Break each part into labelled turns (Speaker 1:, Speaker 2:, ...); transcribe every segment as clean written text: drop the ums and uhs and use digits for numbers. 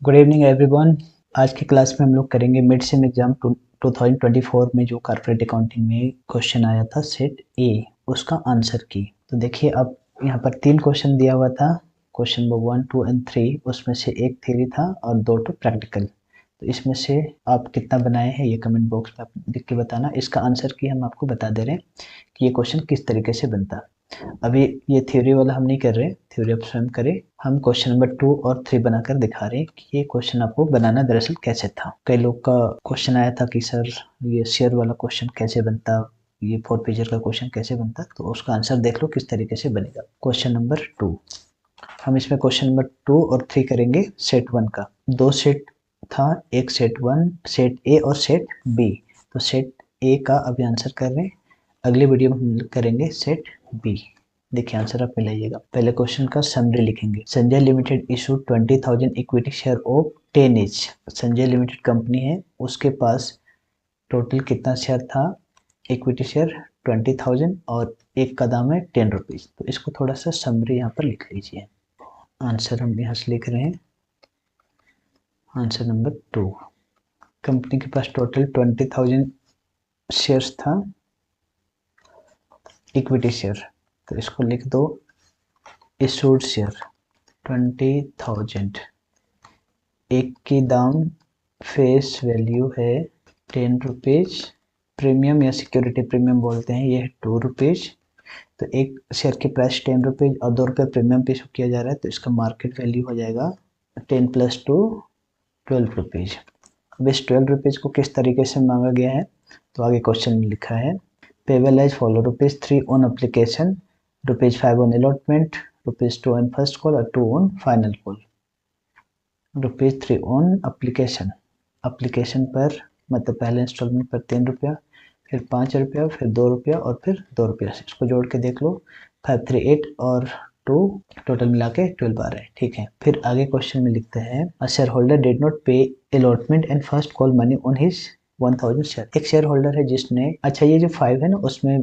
Speaker 1: Good evening everyone. आज की class में हम लोग करेंगे मिड सेम एग्जाम 2024 में जो कॉर्पोरेट अकाउंटिंग में क्वेश्चन आया था सेट ए, उसका आंसर की। तो देखिए अब यहाँ पर 3 क्वेश्चन दिया हुआ था, क्वेश्चन नंबर 1, 2 एंड 3। उसमें से एक थ्योरी था और 2 तो प्रैक्टिकल। तो इसमें से आप कितना बनाए हैं ये कमेंट बॉक्स में आप लिख के बताना। इसका आंसर की हम आपको बता दे रहे हैं कि ये क्वेश्चन किस तरीके से बनता। अभी ये थ्योरी वाला हम नहीं कर रहे, थ्योरी आप स्वयं करें। हम क्वेश्चन नंबर 2 और 3 बनाकर दिखा रहे हैं कि ये क्वेश्चन आपको बनाना दरअसल कैसे था। कई लोग का क्वेश्चन आया था कि सर ये शेयर वाला क्वेश्चन कैसे बनता, ये 4 पेजर का क्वेश्चन कैसे बनता। तो उसका आंसर देख लो किस तरीके से बनेगा। क्वेश्चन नंबर 2, हम इसमें क्वेश्चन नंबर 2 और 3 करेंगे सेट 1 का। 2 सेट था, एक सेट 1, सेट ए और सेट बी। तो सेट ए का अभी आंसर कर रहे हैं, अगले वीडियो में हम करेंगे सेट बी। देखिए आंसर आप मिलाइएगा। पहले क्वेश्चन का समरी लिखेंगे। Sanjay limited issued 20,000 equity share of 10 each. Sanjay limited company है, उसके पास टोटल कितना शेयर था, इक्विटी शेयर 20,000 और एक का दाम है 10 रुपीज़। तो इसको थोड़ा सा समरी यहाँ पर लिख लीजिए। आंसर हम यहाँ से लिख रहे हैं, आंसर नंबर 2। कंपनी के पास टोटल 20,000 शेयर्स था, इक्विटी शेयर। तो इसको लिख दो, इशूड शेयर 20,000, एक की दाम फेस वैल्यू है 10 रुपीज़, प्रीमियम या सिक्योरिटी प्रीमियम बोलते हैं, ये है 2 रुपीज़। तो एक शेयर की प्राइस 10 रुपीज़ और 2 रुपये प्रीमियम पे इशू किया जा रहा है, तो इसका मार्केट वैल्यू हो जाएगा 10 + 2 12 रुपीज़। अब इस 12 रुपीज़ को किस तरीके से मांगा गया है, तो आगे क्वेश्चन में लिखा है payable as follow, ₹3 on application, ₹5 on allotment, ₹2 on first call और 2 on final call. ₹3 on application, application पर मतलब पहले इंस्टॉलमेंट पर 3 रुपया, फिर 5 रुपया, फिर 2 रुपया और फिर 2 रुपया। इसको जोड़ के देख लो, 5, 3, 8 और 2 टोटल मिला के 12 आ रहे हैं। ठीक है, फिर आगे क्वेश्चन में लिखते हैं a shareholder did not pay allotment and first call money on his 1000 share. एक शेयर होल्डर है जिसने, अच्छा ये जो 5 है ना उसमें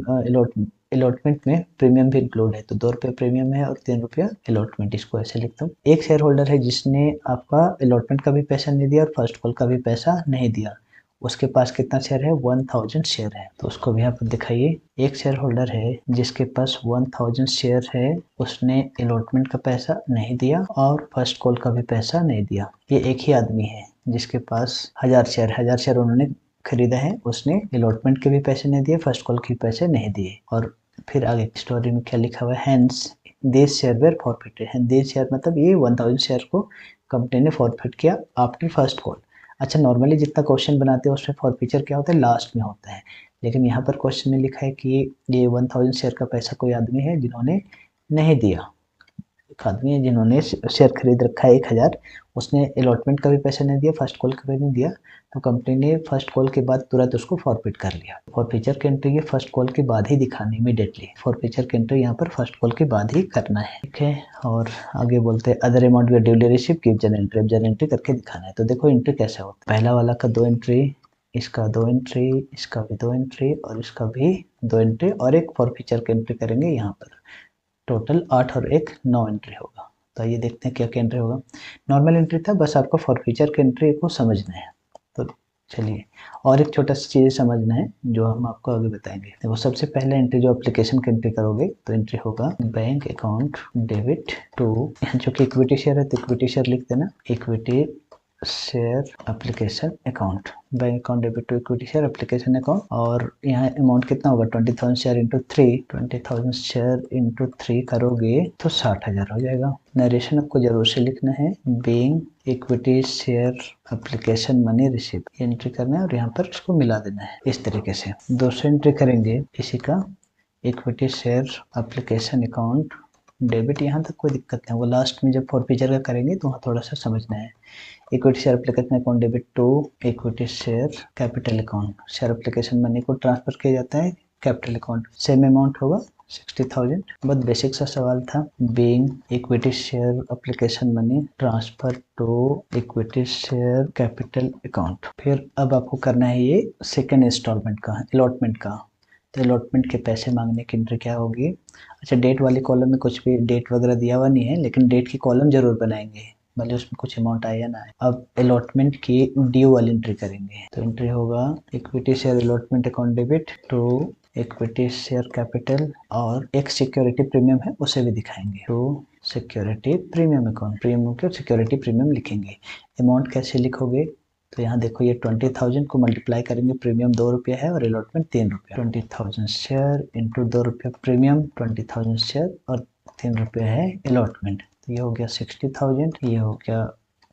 Speaker 1: अलॉटमेंट में प्रीमियम भी इंक्लूड है, तो 2 रुपये प्रीमियम है और 3 रुपया अलॉटमेंट। इसको ऐसे लिखता हूँ। एक शेयर होल्डर है जिसने आपका अलॉटमेंट का भी पैसा नहीं दिया और फर्स्ट कॉल का भी पैसा नहीं दिया, उसके पास कितना शेयर है, 1000 शेयर है। तो उसको भी यहाँ पर दिखाइए। एक शेयर होल्डर है जिसके पास 1000 शेयर है, उसने अलॉटमेंट का पैसा नहीं दिया और फर्स्ट कॉल का भी पैसा नहीं दिया। ये एक ही आदमी है जिसके पास 1000 शेयर उन्होंने खरीदा है, उसने अलॉटमेंट के भी पैसे नहीं दिए, फर्स्ट कॉल के भी पैसे नहीं दिए। और फिर आगे स्टोरी में क्या लिखा हुआ है, hence this share were forfeited है। दिस शेयर मतलब ये 1000 शेयर को कंपनी ने फॉरफिट किया आफ्टर फर्स्ट कॉल। अच्छा, नॉर्मली जितना क्वेश्चन बनाते हैं उसमें फॉरफीचर क्या होता है, लास्ट में होता है, लेकिन यहाँ पर क्वेश्चन में लिखा है कि ये 1000 शेयर का पैसा कोई आदमी है जिन्होंने नहीं दिया। एक आदमी है जिन्होंने शेयर खरीद रखा है 1000, उसने अलॉटमेंट का भी पैसा नहीं दिया, फर्स्ट कॉल का भी नहीं दिया, तो कंपनी ने फर्स्ट कॉल के बाद तुरंत उसको फॉरफिट कर लिया। फॉरफीचर की एंट्री ये फर्स्ट कॉल के बाद ही दिखानी, इमीडिएटली फॉरफीचर की एंट्री यहाँ पर फर्स्ट कॉल के बाद ही करना है। ठीक है, और आगे बोलते हैं other amount we duly receive give journal entry. अब जर्नल एंट्री करके दिखाना है। तो देखो एंट्री कैसे होता है, पहला वाला का 2 एंट्री, इसका 2 एंट्री, इसका भी 2 एंट्री और इसका भी 2 एंट्री और एक फॉरफीचर की एंट्री करेंगे यहाँ पर। टोटल 8 और 1 9 एंट्री होगा। तो ये देखते हैं क्या क्या एंट्री होगा। नॉर्मल एंट्री था, बस आपको फॉरफीचर की एंट्री को समझना है। तो चलिए, और एक छोटा सा चीज़ समझना है जो हम आपको आगे बताएंगे। देखो सबसे पहले एंट्री जो एप्लीकेशन की एंट्री करोगे तो एंट्री होगा बैंक अकाउंट डेबिट टू, जो कि इक्विटी शेयर है तो इक्विटी शेयर लिख देना, equity share application account, bank account debit to equity share application account. और यहाँ अमाउंट कितना होगा, 20,000 शेयर इंटू 3, 20,000 शेयर इंटू 3 करोगे तो 60,000 हो जाएगा। नरेशन आपको जरूर से लिखना है, being equity share application money receive, entry करना है और यहाँ पर इसको मिला देना है इस तरीके से। दूसरी एंट्री करेंगे इसी का, equity share application account debit, यहाँ तक कोई दिक्कत नहीं, वो लास्ट में जब फॉरफीचर का करेंगे तो वहाँ थोड़ा सा समझना है। Equity share application account debit to equity share capital account, share application money को ट्रांसफर किया जाता है कैपिटल अकाउंट, सेम अमाउंट होगा 60,000। बहुत बेसिक सा सवाल था, being equity share application money transfer to equity share capital account. फिर अब आपको करना है ये सेकेंड इंस्टॉलमेंट का, अलॉटमेंट का। तो अलॉटमेंट के पैसे मांगने की एंट्री क्या होगी, अच्छा डेट वाली कॉलम में कुछ भी डेट वगैरह दिया हुआ नहीं है, लेकिन डेट की कॉलम जरूर बनाएंगे, भले उसमें कुछ अमाउंट आए या ना आए। अब अलॉटमेंट की ड्यू वाली एंट्री करेंगे, तो एंट्री होगा equity share allotment account debit to equity share capital, और एक सिक्योरिटी प्रीमियम है उसे भी दिखाएंगे, to security premium account, premium के सिक्योरिटी प्रीमियम लिखेंगे। अमाउंट कैसे लिखोगे, तो यहाँ देखो ये 20,000 को मल्टीप्लाई करेंगे, प्रीमियम 2 रुपया है और अलॉटमेंट 3 रुपया, 20,000 शेयर इंटू 2 रुपया प्रीमियम, 20,000 शेयर और 3 रुपये है अलॉटमेंट, तो ये हो गया 60,000, ये हो गया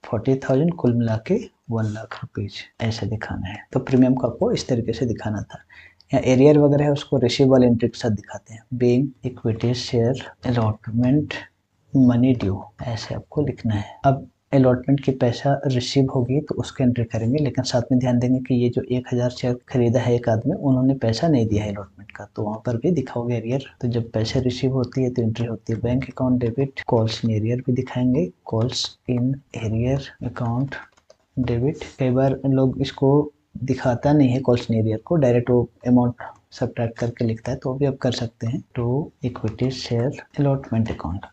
Speaker 1: 40,000, कुल मिला के 1 लाख रुपीज ऐसे दिखाना है। तो प्रीमियम को आपको इस तरीके से दिखाना था। यहाँ एरियर वगैरह है उसको रिसीवेबल एंट्री के साथ दिखाते हैं, being equity share allotment money due, ऐसे आपको लिखना है। अब अलॉटमेंट की पैसा रिसीव होगी तो उसकी एंट्री करेंगे, लेकिन साथ में ध्यान देंगे कि ये जो 1,000 शेयर खरीदा है एक आदमी, उन्होंने पैसा नहीं दिया है अलॉटमेंट का, तो वहाँ पर भी दिखाओगे एरियर। तो जब पैसे रिसीव होती है तो एंट्री होती है bank account debit, calls in arrear भी दिखाएंगे, calls in arrear account debit. कई बार लोग इसको दिखाता नहीं है कॉल्स इन एरियर को, डायरेक्ट वो अमाउंट सब्ट्रैक्ट करके लिखता है, तो भी आप कर सकते हैं। To equity share allotment account,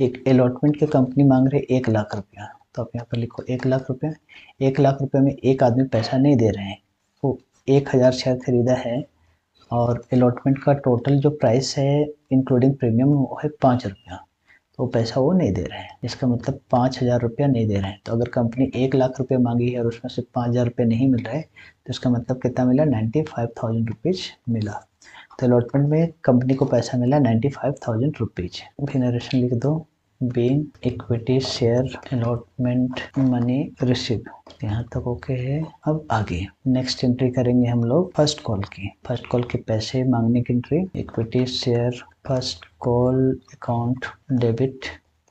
Speaker 1: एक अलॉटमेंट की कंपनी मांग रही है 1 लाख रुपया, तो आप यहाँ पर लिखो 1 लाख रुपया। 1 लाख रुपये में एक आदमी पैसा नहीं दे रहे हैं, वो 1,000 शेयर खरीदा है और अलॉटमेंट का टोटल जो प्राइस है इंक्लूडिंग प्रीमियम वो है 5 रुपया, तो पैसा वो नहीं दे रहे हैं, इसका मतलब 5,000 रुपया नहीं दे रहे हैं। तो अगर कंपनी 1 लाख रुपये मांगी है और उसमें से 5,000 रुपये नहीं मिल रहा है, तो इसका मतलब कितना मिला, 95,000 रुपीज़ मिला। तो अलॉटमेंट में कंपनी को पैसा मिला 95,000 रुपीज़। भी नरेशन लिख दो, being equity share allotment money receive, यहाँ तक ओके है। अब आगे नेक्स्ट एंट्री करेंगे हम लोग फर्स्ट कॉल की, फर्स्ट कॉल के पैसे मांगने की entry, equity share first call account debit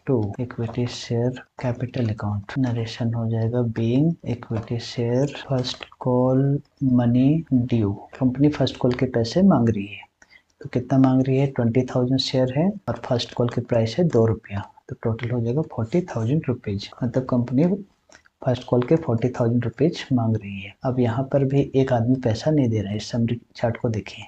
Speaker 1: to equity share capital account, narration हो जाएगा being equity share first call money due. Company first call के पैसे मांग रही है, तो कितना मांग रही है, 20,000 शेयर है और फर्स्ट कॉल की प्राइस है 2 रुपया, तो टोटल हो जाएगा 40,000 रुपीज़। मतलब कंपनी फर्स्ट कॉल के 40,000 रुपीज़ मांग रही है। अब यहाँ पर भी एक आदमी पैसा नहीं दे रहा है, इस समरी चार्ट को देखिए।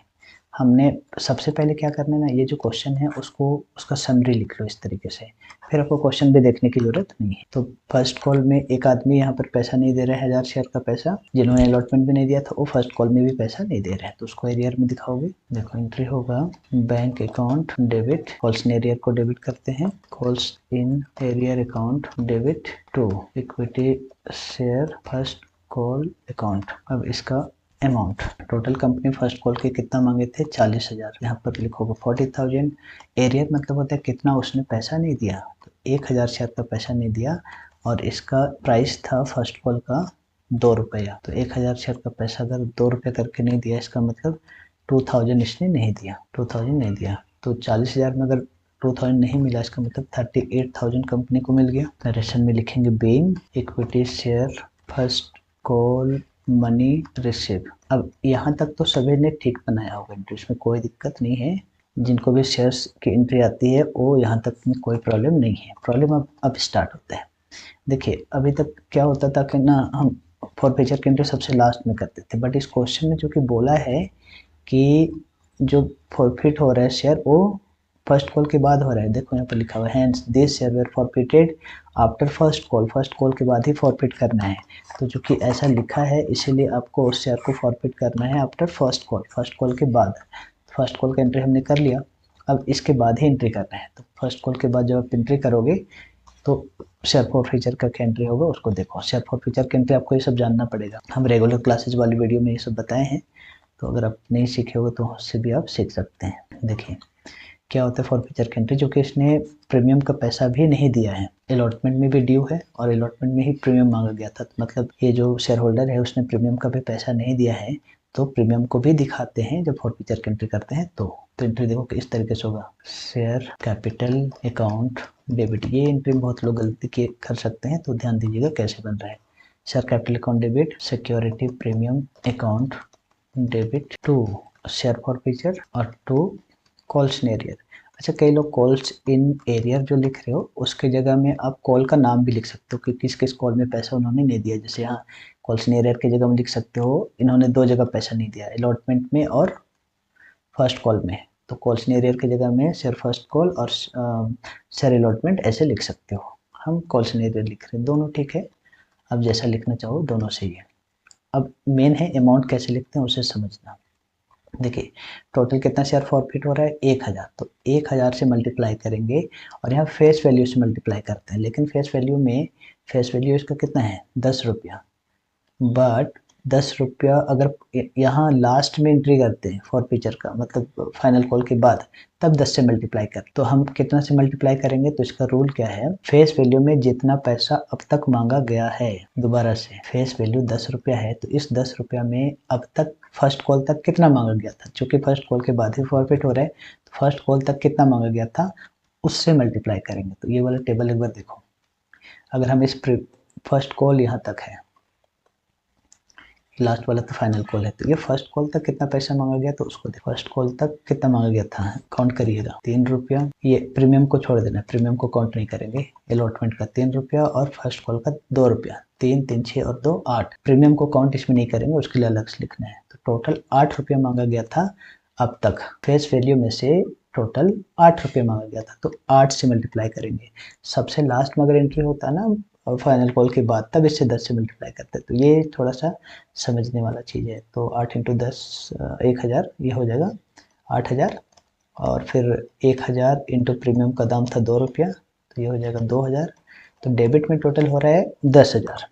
Speaker 1: हमने सबसे पहले क्या करना है ना, ये जो क्वेश्चन है उसको उसका समरी लिख लो इस तरीके से, फिर आपको क्वेश्चन भी देखने की जरूरत नहीं है। तो फर्स्ट कॉल में एक आदमी यहाँ पर पैसा नहीं दे रहा है 1,000 शेयर का पैसा, जिन्होंने अलॉटमेंट भी नहीं दिया था वो फर्स्ट कॉल में भी पैसा नहीं दे रहे हैं, तो उसको एरियर में दिखाओगे। देखो एंट्री होगा bank account debit, calls in arrear को डेबिट करते हैं, calls in arrear account debit to equity share first call account. अब इसका amount, total company first call के कितना मांगे थे, 40,000, यहाँ पर लिखोगे 40,000। एरियर मतलब होता है कितना उसने पैसा नहीं दिया, तो 1,000 शेयर का पैसा नहीं दिया और इसका प्राइस था फर्स्ट कॉल का 2 रुपया, तो 1,000 शेयर का पैसा अगर 2 रुपये करके नहीं दिया, इसका मतलब 2,000 इसने नहीं दिया, 2,000 नहीं दिया, तो 40,000 में अगर 2,000 नहीं मिला, इसका मतलब 38,000 कंपनी को मिल गया। नरेशन में लिखेंगे being equity share first call money receive. अब यहाँ तक तो सभी ने ठीक बनाया होगा एंट्री, इसमें कोई दिक्कत नहीं है, जिनको भी शेयर्स की एंट्री आती है वो यहाँ तक में कोई प्रॉब्लम नहीं है। प्रॉब्लम अब स्टार्ट होता है। देखिए अभी तक क्या होता था कि ना हम फॉरफीचर की एंट्री सबसे लास्ट में करते थे, बट इस क्वेश्चन में जो कि बोला है कि जो फॉरफिट हो रहा है शेयर वो फर्स्ट कॉल के बाद हो रहा है। देखो यहाँ पर लिखा हुआ है hence this share were forfeited after first call, first call के बाद ही फॉरफिट करना है। तो जो कि ऐसा लिखा है इसीलिए आपको उस शेयर को फॉरफिट करना है after first call, first call के बाद। फर्स्ट कॉल का एंट्री हमने कर लिया, अब इसके बाद ही एंट्री करना है। तो फर्स्ट कॉल के बाद जब आप एंट्री करोगे तो शेयर फॉरफीचर का क्या एंट्री होगा उसको देखो। शेयर फॉरफीचर की एंट्री आपको ये सब जानना पड़ेगा, हम रेगुलर क्लासेज वाली वीडियो में ये सब बताए हैं, तो अगर आप नहीं सीखे होगे तो उससे भी आप सीख सकते हैं। देखिए क्या होता है फॉरफीचर की एंट्री, जो कि इसने प्रीमियम का पैसा भी नहीं दिया है, अलॉटमेंट में भी ड्यू है और अलॉटमेंट में ही प्रीमियम मांगा गया था, तो मतलब ये जो शेयर होल्डर है उसने प्रीमियम का भी पैसा नहीं दिया है, तो प्रीमियम को भी दिखाते हैं जब फॉरफीचर की एंट्री करते हैं। तो एंट्री देखो कि इस तरीके से होगा, शेयर कैपिटल अकाउंट डेबिट। ये एंट्री में बहुत लोग गलती कर सकते हैं, तो ध्यान दीजिएगा कैसे बन रहा है। Share capital account debit, security premium account debit to share forfeiture और टू कॉल्स इन एरियर। अच्छा कई लोग कॉल्स इन एरियर जो लिख रहे हो उसके जगह में आप कॉल का नाम भी लिख सकते हो कि किस किस कॉल में पैसा उन्होंने नहीं दिया। जैसे यहाँ कॉल्स इन एरियर की जगह में लिख सकते हो इन्होंने 2 जगह पैसा नहीं दिया, अलॉटमेंट में और फर्स्ट कॉल में, तो कॉल्स इन एरियर की जगह में शेयर फर्स्ट कॉल और शेयर अलॉटमेंट ऐसे लिख सकते हो। हम कॉल सिनेरियो लिख रहे हैं, दोनों ठीक है। अब जैसा लिखना चाहो दोनों सही है। अब मेन है अमाउंट कैसे लिखते हैं उसे समझना। देखिए टोटल कितना शेयर फॉरफिट हो रहा है 1000, तो 1000 से मल्टीप्लाई करेंगे और यहाँ फेस वैल्यू से मल्टीप्लाई करते हैं, लेकिन फेस वैल्यू इसका कितना है 10 रुपया। बट 10 रुपया अगर यहाँ लास्ट में एंट्री करते हैं फॉर फीचर का मतलब फाइनल कॉल के बाद, तब 10 से मल्टीप्लाई कर, तो हम कितना से मल्टीप्लाई करेंगे, तो इसका रूल क्या है, फेस वैल्यू में जितना पैसा अब तक मांगा गया है, दोबारा से फेस वैल्यू 10 रुपया है, तो इस 10 रुपया में अब तक फर्स्ट कॉल तक कितना मांगा गया था, क्योंकि फर्स्ट कॉल के बाद ही फॉरफिट हो रहा है, तो फर्स्ट कॉल तक कितना मांगा गया था उससे मल्टीप्लाई करेंगे। तो ये वाला टेबल एक बार देखो, अगर हम इस फर्स्ट कॉल यहाँ तक है, लास्ट वाला तो फाइनल कॉल है, तो ये फर्स्ट कॉल तक कितना पैसा मांगा गया, तो उसको देखो फर्स्ट कॉल तक कितना मांगा गया था, काउंट करिएगा 3 रुपया। ये प्रीमियम को छोड़ देना, प्रीमियम को काउंट नहीं करेंगे, अलॉटमेंट का 3 रुपया और फर्स्ट कॉल का 2 रुपया, 3 3 6 और 2 8, प्रीमियम को काउंट इसमें नहीं करेंगे, उसके लिए अलग से लिखना है। तो टोटल 8 रुपया मांगा गया था अब तक, फेस वैल्यू में से टोटल 8 रुपये मांगा गया था, तो 8 से मल्टीप्लाई करेंगे। सबसे लास्ट में अगर एंट्री होता है ना फाइनल कॉल के बाद, तब इससे 10 से मल्टीप्लाई करते हैं, तो ये थोड़ा सा समझने वाला चीज़ है। तो 8 इंटू 10 1000, ये हो जाएगा 8000, और फिर 1000 इंटू प्रीमियम का दाम था 2 रुपया, तो ये हो जाएगा 2000। तो डेबिट में टोटल हो रहा है 10,000,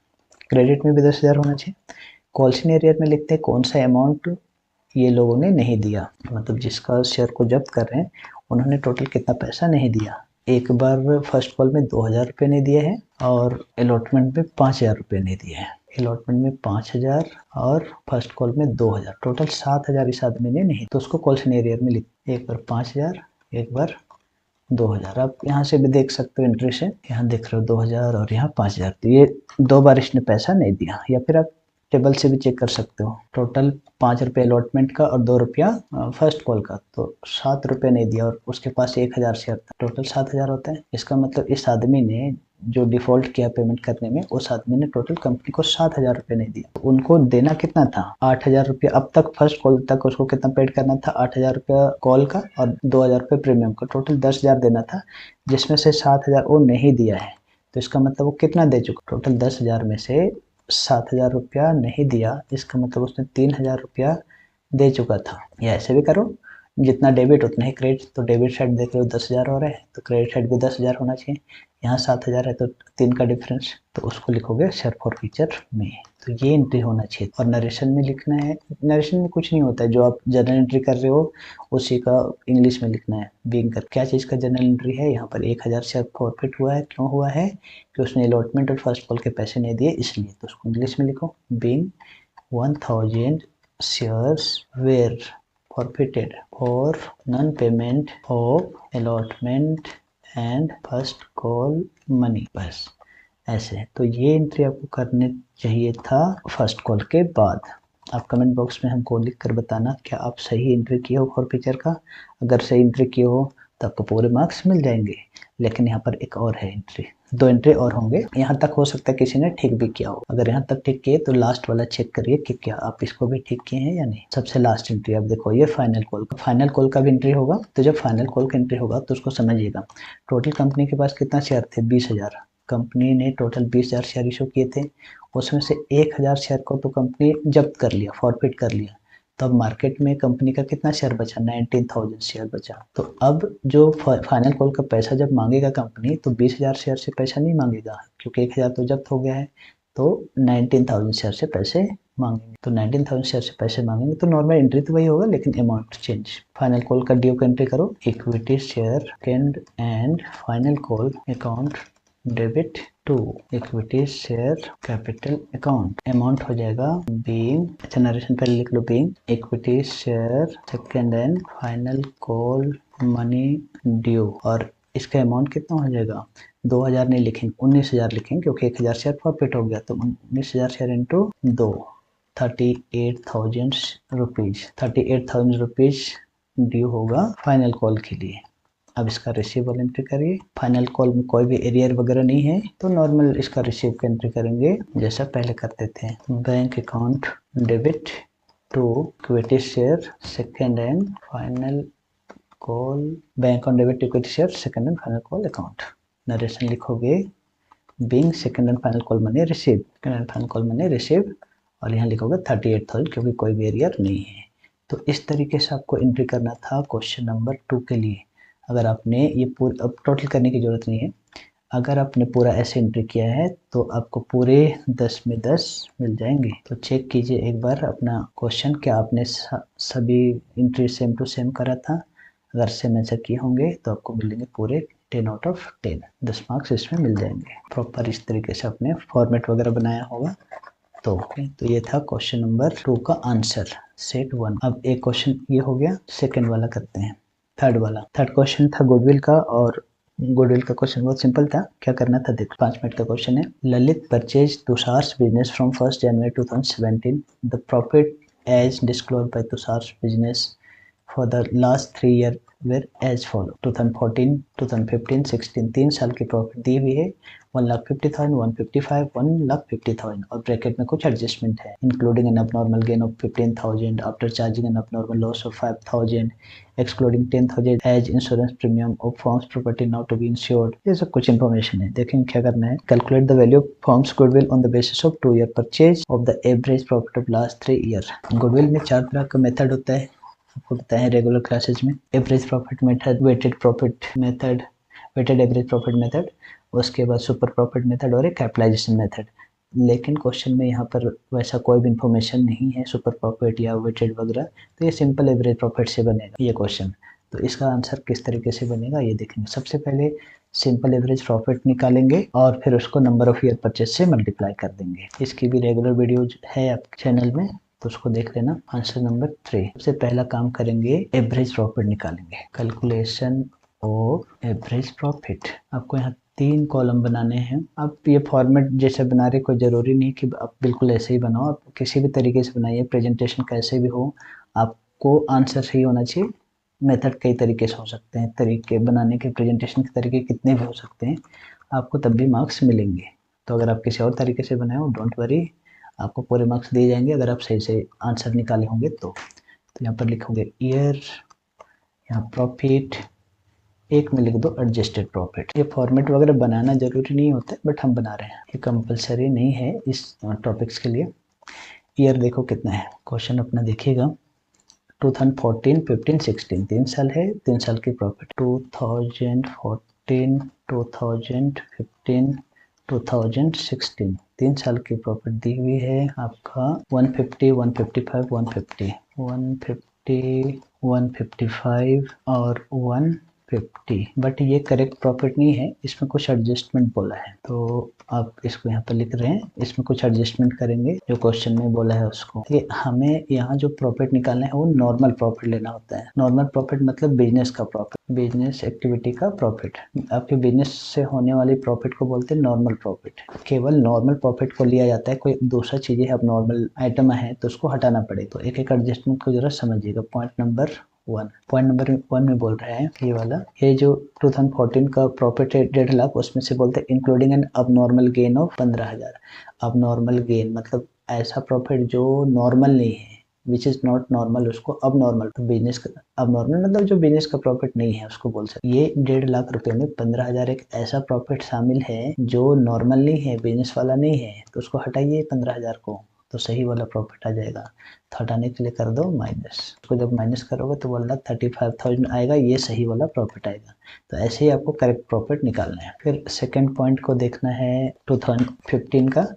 Speaker 1: क्रेडिट में भी 10,000 होना चाहिए। कॉल सिनेरियो में लिखते हैं कौन सा अमाउंट ये लोगों ने नहीं दिया, मतलब जिसका शेयर को जब्त कर रहे हैं उन्होंने टोटल कितना पैसा नहीं दिया। एक बार फर्स्ट कॉल में 2000 रुपये नहीं दिए हैं और अलॉटमेंट में 5000 रुपये नहीं दिए हैं। अलॉटमेंट में 5000 और फर्स्ट कॉल में 2000, टोटल 7000 इस आदमी ने नहीं, तो उसको कॉल सिनेरियो में लिख, एक बार 5000 एक बार 2000। आप यहाँ से भी देख सकते हो एंट्री से, यहाँ देख रहे हो 2000 और यहाँ 5000, तो ये 2 बार इसने पैसा नहीं दिया। या फिर आप टेबल से भी चेक कर सकते हो, टोटल 5 रुपये अलॉटमेंट का और 2 रुपया फर्स्ट कॉल का, तो 7 रुपये नहीं दिया और उसके पास 1000 शेयर था, टोटल 7000 होता है। इसका मतलब इस आदमी ने जो डिफॉल्ट किया पेमेंट करने में, उस आदमी ने टोटल कंपनी को 7000 रुपये नहीं दिया। तो उनको देना कितना था 8000 रुपये, अब तक फर्स्ट कॉल तक उसको कितना पेड करना था 8000 रुपया कॉल का और 2000 रुपये प्रीमियम का, टोटल 10,000 देना था, जिसमें से 7000 वो नहीं दिया है। तो इसका मतलब वो कितना दे चुका, टोटल 10,000 में से 7000 रुपया नहीं दिया, इसका मतलब उसने 3000 रुपया दे चुका था। या ऐसे भी करो, जितना डेबिट उतना ही क्रेडिट, तो डेबिट साइड देख रहे हो 10,000 हो रहा है, तो क्रेडिट साइड भी 10,000 होना चाहिए। यहाँ 7000 है तो 3 का डिफरेंस, तो उसको लिखोगे शेयर फॉर फीचर में। तो ये एंट्री होना चाहिए। और नरेशन में लिखना है, नरेशन में कुछ नहीं होता है, जो आप जर्नल एंट्री कर रहे हो उसी का इंग्लिश में लिखना है। बीइंग कर क्या चीज़ का जर्नल एंट्री है, यहाँ पर 1000 शेयर फॉरफिट हुआ है, क्यों हुआ है कि उसने अलॉटमेंट और फर्स्ट कॉल के पैसे नहीं दिए इसलिए, तो उसको इंग्लिश में लिखो, being 1000 shares where forfeited for non-payment of allotment and first call money, बस ऐसे। तो ये एंट्री आपको करने चाहिए था फर्स्ट कॉल के बाद। आप कमेंट बॉक्स में हमको लिख कर बताना क्या आप सही एंट्री किए हो फॉर फीचर का। अगर सही एंट्री किए हो तो आपको पूरे मार्क्स मिल जाएंगे। लेकिन यहाँ पर एक और है एंट्री, 2 एंट्री और होंगे। यहाँ तक हो सकता है किसी ने ठीक भी किया हो, अगर यहाँ तक ठीक किए तो लास्ट वाला चेक करिए कि क्या आप इसको भी ठीक किए हैं या नहीं। सबसे लास्ट एंट्री आप देखो, ये फाइनल कॉल का भी एंट्री होगा। तो जब फाइनल कॉल का एंट्री होगा तो उसको समझिएगा, टोटल कंपनी के पास कितना शेयर थे 20,000, कंपनी ने टोटल 20,000 शेयर इशू किए थे, उसमें से 1000 शेयर को तो कंपनी जब्त कर लिया, फॉरफिट कर लिया। तो अब मार्केट में कंपनी का कितना शेयर बचा, 19,000 शेयर बचा। तो अब जो फाइनल कॉल का पैसा जब मांगेगा कंपनी, तो 20,000 शेयर से पैसा नहीं मांगेगा, क्योंकि 1000 तो जब्त हो गया है, तो 19,000 शेयर से पैसे मांगेंगे। तो 19,000 शेयर से पैसे मांगेंगे तो नॉर्मल एंट्री तो वही होगा, लेकिन अमाउंट चेंज। फाइनल कॉल का ड्यू का एंट्री करो, equity share second and final call account debit to equity share capital account. Amount हो जाएगा बीइंग, अच्छा नरेशन पहले लिख लो, being equity share second and final call money due. और इसका अमाउंट कितना हो जाएगा, 2000 नहीं लिखेंगे, 19,000 लिखेंगे, क्योंकि 1000 शेयर प्रॉफिट हो गया। तो 19,000 share into 2, 38,000 rupees, 38,000 rupees due होगा फाइनल कॉल के लिए। अब इसका रिसीवेबल एंट्री करिए। फाइनल कॉल में कोई भी एरियर वगैरह नहीं है, तो नॉर्मल इसका रिसीव का एंट्री करेंगे जैसा पहले करते थे। Bank account debit to equity share second and final call, bank account debit equity share second and final call account. Narration लिखोगे being second and final call money receive, second and final call money receive, और यहाँ लिखोगे 38,000 क्योंकि कोई भी arrear नहीं है। तो इस तरीके से आपको एंट्री करना था क्वेश्चन नंबर 2 के लिए। अगर आपने ये पूरा, अब टोटल करने की ज़रूरत नहीं है, अगर आपने पूरा ऐसे एंट्री किया है तो आपको पूरे 10 में 10 मिल जाएंगे। तो चेक कीजिए एक बार अपना क्वेश्चन, क्या आपने सभी एंट्री सेम टू सेम करा था। अगर सेम ऐसा किए होंगे तो आपको मिलेंगे पूरे 10 आउट ऑफ 10, 10 मार्क्स इसमें मिल जाएंगे। प्रॉपर इस तरीके से आपने फॉर्मेट वगैरह बनाया होगा। तो ये था क्वेश्चन नंबर 2 का आंसर, सेट 1। अब एक क्वेश्चन ये हो गया, सेकंड वाला करते हैं, थर्ड वाला। थर्ड क्वेश्चन था गुडविल का, और गुडविल का क्वेश्चन बहुत सिंपल था। क्या करना था देखो, 5 मिनट का क्वेश्चन है। Lalit purchase Tushar's business from 1 January 2017, the profit as disclosed by Tushar's business for the last 3 year were as follow. 2014, 2015, 16, 3 साल की प्रॉफिट दी हुई है, 1,50,000, 155, 1,50,000, और ब्रैकेट में कुछ एडजस्टमेंट है, including an abnormal gain of 15,000 after charging an abnormal loss of 5,000, excluding 10,000 as insurance premium of firm's property not to be insured. ये सब कुछ इंफॉर्मेशन है। देखेंगे क्या करना है। Calculate the value of firm's goodwill on the basis of 2 year purchase of the average profit of last 3 year. Goodwill में 4 तरह का मेथड होता है, आपको बताया है रेगुलर क्लासेज में। Average profit method, weighted profit method, weighted average profit method, उसके बाद सुपर प्रॉफिट मेथड और एक कैपिटलाइजेशन मेथड। लेकिन क्वेश्चन में यहाँ पर वैसा कोई भी इंफॉर्मेशन नहीं है सुपर प्रॉफिट या वेटेड वगैरह, तो ये सिंपल एवरेज प्रॉफिट से बनेगा ये क्वेश्चन। तो इसका आंसर किस तरीके से बनेगा ये देखेंगे। सबसे पहले सिंपल एवरेज प्रॉफिट निकालेंगे और फिर उसको नंबर ऑफ ईयर परचेज से मल्टीप्लाई कर देंगे। इसकी भी रेगुलर वीडियोज है आपके चैनल में, तो उसको देख लेना। आंसर नंबर 3, सबसे पहला काम करेंगे एवरेज प्रॉफिट निकालेंगे। कैलकुलेशन ऑफ एवरेज प्रॉफिट, आपको यहाँ 3 कॉलम बनाने हैं। आप ये फॉर्मेट जैसे बना रहे, कोई ज़रूरी नहीं कि आप बिल्कुल ऐसे ही बनाओ, आप किसी भी तरीके से बनाइए, प्रेजेंटेशन कैसे भी हो, आपको आंसर सही होना चाहिए। मेथड कई तरीके से हो सकते हैं, तरीके बनाने के, प्रेजेंटेशन के तरीके कितने भी हो सकते हैं, आपको तब भी मार्क्स मिलेंगे। तो अगर आप किसी और तरीके से बनाए हो, डोंट वरी, आपको पूरे मार्क्स दिए जाएंगे अगर आप सही से आंसर निकाले होंगे तो। यहाँ पर लिखोगे ईयर, यहाँ प्रॉफिट, एक में लिख दो एडजस्टेड प्रॉफिट। ये फॉर्मेट वगैरह बनाना जरूरी नहीं होता है, बट हम बना रहे हैं, ये कंपलसरी नहीं है इस टॉपिक्स के लिए। ईयर देखो कितना है, क्वेश्चन अपना देखिएगा। 2014, 15, 16, 3 साल है, 3 साल की प्रॉफिट। 2014, 2015, 2016, 3 साल की प्रॉफिट दी हुई है आपका 150, 155, 150, 150, 155 और 150। बट ये करेक्ट प्रॉफिट नहीं है, इसमें कुछ एडजस्टमेंट बोला है, तो आप इसको यहाँ पर लिख रहे हैं, इसमें कुछ एडजस्टमेंट करेंगे जो क्वेश्चन में बोला है उसको। हमें यहाँ जो प्रॉफिट निकालना है वो नॉर्मल प्रॉफिट लेना होता है। नॉर्मल प्रॉफिट मतलब बिजनेस का प्रॉफिट, बिजनेस एक्टिविटी का प्रॉफिट। आपके बिजनेस से होने वाली प्रॉफिट को बोलते हैं नॉर्मल प्रॉफिट। केवल नॉर्मल प्रॉफिट को लिया जाता है, कोई दूसरा चीजें अब नॉर्मल आइटम है तो उसको हटाना पड़ेगा। तो एक एक एडजस्टमेंट को जरा समझिएगा। पॉइंट नंबर 1 में बोल रहे हैं ये वाला, ये जो 2014 का प्रॉफिट है 1.5 लाख, उसमें से बोलते हैं including an abnormal gain of 15,000। Abnormal gain मतलब ऐसा प्रॉफिट जो नॉर्मल नहीं है, विच इज नॉट नॉर्मल, उसको अब नॉर्मल। तो बिजनेस का अब नॉर्मल मतलब जो बिजनेस का प्रॉफिट नहीं है उसको बोल सकते। ये 1.5 लाख रुपए में 15,000 एक ऐसा प्रॉफिट शामिल है जो नॉर्मल नहीं है, बिजनेस वाला नहीं है, तो उसको हटाइए 15,000 को, तो सही वाला प्रॉफिट आ जाएगा। तो हटाने के लिए कर दो माइनस, उसको जब माइनस करोगे तो 1,35,000 आएगा, ये सही वाला प्रॉफिट आएगा। तो ऐसे ही आपको करेक्ट प्रॉफिट निकालना है। फिर सेकंड पॉइंट को देखना है 2015 का,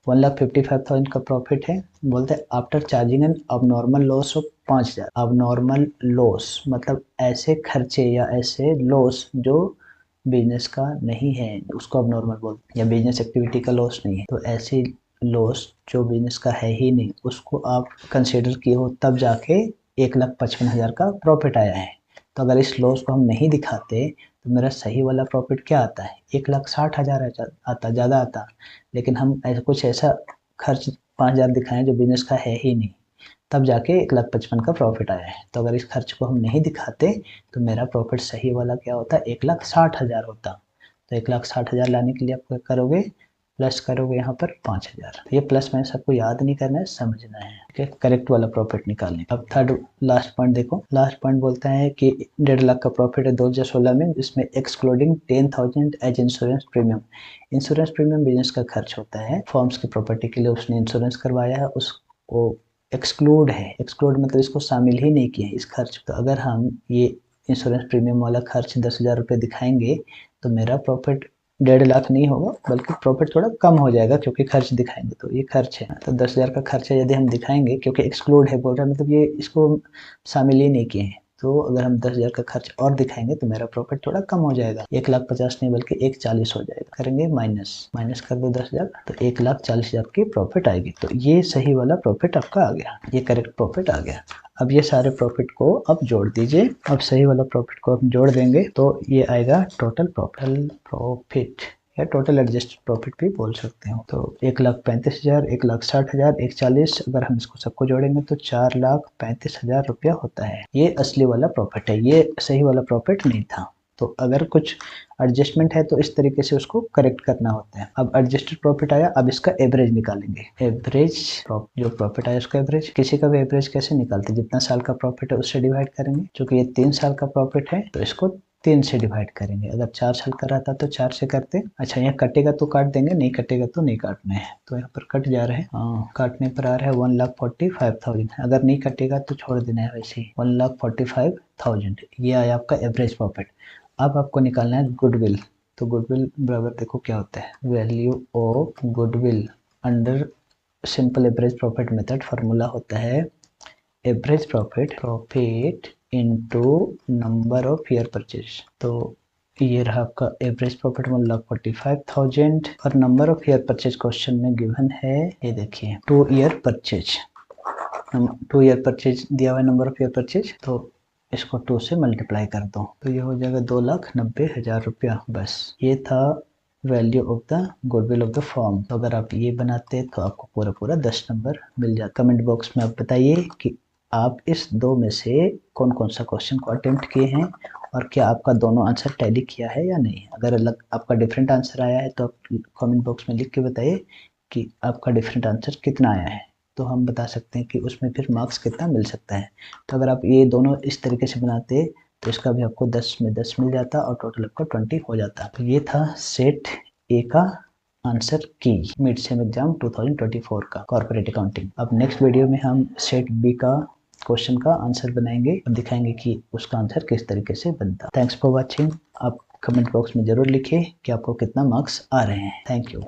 Speaker 1: 1,55,000 का प्रॉफिट है, बोलते हैं after charging an abnormal loss of 5,000। Abnormal loss मतलब ऐसे खर्चे या ऐसे लॉस जो बिजनेस का नहीं है, उसको अबनॉर्मल बोलते हैं, या बिजनेस एक्टिविटी का लॉस नहीं है। तो ऐसी लॉस जो बिजनेस का है ही नहीं, उसको आप कंसिडर किए हो, तब जाके 1,55,000 का प्रॉफिट आया है। तो अगर इस लॉस को हम नहीं दिखाते तो मेरा सही वाला प्रॉफिट क्या आता है, 1,60,000 आता, ज़्यादा आता। लेकिन हम ऐसा कुछ ऐसा खर्च 5,000 दिखाएं जो बिजनेस का है ही नहीं, तब जाके 1,55,000 का प्रॉफिट आया है। तो अगर इस खर्च को हम नहीं दिखाते तो मेरा प्रॉफिट सही वाला क्या होता है, 1,60,000 होता। तो 1,60,000 लाने के लिए आप क्या करोगे, प्लस करोगे यहाँ पर 5000। ये प्लस माइनस आपको याद नहीं करना है, समझना है, ठीक है। करेक्ट वाला प्रॉफिट निकालने। अब थर्ड लास्ट पॉइंट देखो। लास्ट पॉइंट बोलता है कि 1.5 लाख का प्रॉफिट है 2016 में, जिसमें excluding 10,000 as insurance premium. Insurance premium business का खर्च होता है, फॉर्म्स की प्रॉपर्टी के लिए उसने इंश्योरेंस करवाया है, उसको एक्सक्लूड है। एक्सक्लूड मतलब इसको शामिल ही नहीं किया है इस खर्च। तो अगर हम ये इंश्योरेंस प्रीमियम वाला खर्च 10,000 रुपये दिखाएंगे तो मेरा प्रॉफिट 1.5 लाख नहीं होगा, बल्कि प्रॉफिट थोड़ा कम हो जाएगा, क्योंकि खर्च दिखाएंगे। तो ये खर्च है, तो 10,000 का खर्चा यदि हम दिखाएंगे, क्योंकि एक्सक्लूड है बोल रहा है, मतलब ये इसको शामिल ही नहीं किए हैं। तो अगर हम 10,000 का खर्च और दिखाएंगे तो मेरा प्रॉफिट थोड़ा कम हो जाएगा, 1,50,000 नहीं बल्कि 1,40,000 हो जाएगा। करेंगे माइनस कर दो 10,000, तो 1,40,000 की प्रॉफिट आएगी। तो ये सही वाला प्रॉफिट आपका आ गया, ये करेक्ट प्रॉफिट आ गया। अब ये सारे प्रॉफिट को अब जोड़ दीजिए। अब सही वाला प्रॉफिट को हम जोड़ देंगे तो ये आएगा टोटल प्रॉफिट या टोटल एडजस्टेड प्रॉफिट भी बोल सकते हो। तो 1,35,000, 1,60,000, 1,40,000, अगर हम इसको सबको जोड़ेंगे तो 4,35,000 रुपया होता है। ये असली वाला प्रॉफिट है, ये सही वाला प्रॉफिट नहीं था। तो अगर कुछ एडजस्टमेंट है तो इस तरीके से उसको करेक्ट करना होता है। अब एडजस्टेड प्रॉफिट आया, अब इसका एवरेज निकालेंगे। एवरेज जो प्रॉफिट आया उसका एवरेज, किसी का भी एवरेज कैसे निकालते हैं, जितना साल का प्रॉफिट है उससे डिवाइड करेंगे। क्योंकि ये 3 साल का प्रॉफिट है तो इसको 3 से डिवाइड करेंगे। अगर 4 साल का रहता तो 4 से करते। अच्छा, यहाँ कटेगा तो काट देंगे, नहीं कटेगा तो नहीं काटना है। तो यहाँ पर कट जा रहा है, काटने पर आ रहा है 1,45,000। अगर नहीं कटेगा तो छोड़ देना है वैसे ही, 1,45,000। ये आया आपका एवरेज प्रॉफिट। अब आपको निकालना है गुडविल। तो गुडविल बराबर देखो क्या होता है, value of goodwill under simple average profit method. Formula होता है average profit into number of year purchase. तो ये रहा आपका एवरेज प्रॉफिट 1,45,000 और number of year purchase question में गिवन है, ये देखिए 2 ईयर परचेज। 2 ईयर परचेज दिया हुआ है, नंबर ऑफ ईयर परचेज, तो इसको 2 से मल्टीप्लाई कर दो तो ये हो जाएगा 2,90,000 रुपया। बस ये था value of the goodwill of the form. तो अगर आप ये बनाते तो आपको पूरा 10 नंबर मिल जाता। कमेंट बॉक्स में आप बताइए कि आप इस दो में से कौन कौन सा क्वेश्चन को अटेम्प्ट किए हैं और क्या आपका दोनों आंसर टैली किया है या नहीं। अगर अलग आपका डिफरेंट आंसर आया है तो आप कमेंट बॉक्स में लिख के बताइए कि आपका डिफरेंट आंसर कितना आया है, तो हम बता सकते हैं कि उसमें फिर मार्क्स कितना मिल सकता है। तो अगर आप ये दोनों इस तरीके से बनाते तो इसका भी आपको 10 में 10 मिल जाता और टोटल आपका 20 हो जाता। तो ये था सेट ए का आंसर की मिड सेम एग्जाम 2024 का कॉर्पोरेट अकाउंटिंग। अब नेक्स्ट वीडियो में हम सेट बी का क्वेश्चन का आंसर बनाएंगे और दिखाएंगे कि उसका आंसर किस तरीके से बनता। Thanks for watching. आप कमेंट बॉक्स में जरूर लिखिए कि आपको कितना मार्क्स आ रहे हैं। Thank you.